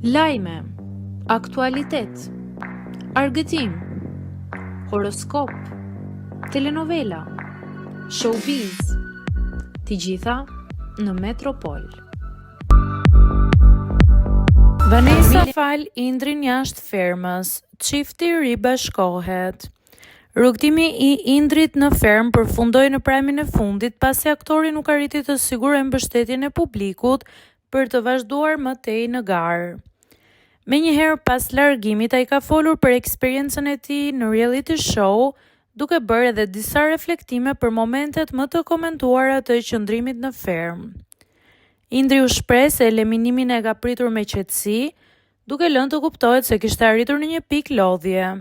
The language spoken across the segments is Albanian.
Lajme, aktualitet, argëtim, horoskop, telenovela, showbiz, të gjitha në Metropol. Vanessa fal Indrin jashtë fermës, çifti i ri bashkohet. Rrugtimi i Indrit në fermë përfundoi në prajmin e fundit pasi aktori nuk arriti të sigurojë mbështetjen e publikut për të vazhduar më tej në garë. Menjëherë pas largimit ai ka folur për eksperiencën e tij në reality show, duke bërë edhe disa reflektime për momentet më të komentuara të qëndrimit në fermë. Indri u shpreh se eliminimin e ka pritur me qetësi, duke lënë të kuptohet se kishte arritur në një pikë lodhje.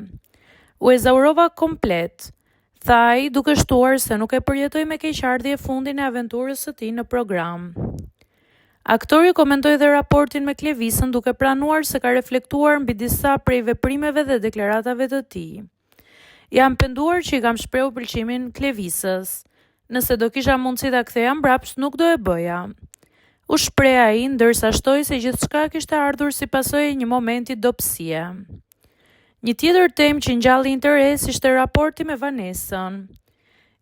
U ezaurova komplet, tha ai, duke shtuar se nuk e përjetoi me keqardhje fundin e aventurës së tij në program. Aktori komentoi dhe raportin me Klevisën, duke pranuar se ka reflektuar mbi disa prej veprimeve dhe deklaratave të tij. Jam penduar që i kam shprehur pëlqimin Klevisës. Nëse do kisha mundësi ta ktheja mbrapsht, nuk do e bëja. U shpreh ai, ndërsa shtoi se gjithçka kishte ardhur si pasojë e një momenti dobësie. Një tjetër temë që ngjalli interes ishte raporti me Vanessën.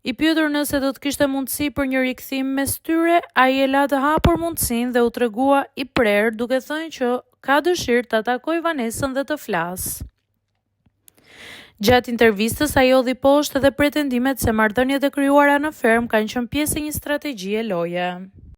I pyetur nëse do të kishte mundësi për një rikthim mes tyre, ai e la të hapur mundësinë dhe u tregua i prerë, duke thënë që ka dëshirë ta takojë Vanessën dhe të flasë. Gjatë intervistës ai hodhi poshtë edhe pretendimet se marrëdhëniet e krijuara në fermë kanë qenë pjesë e një strategjie loje.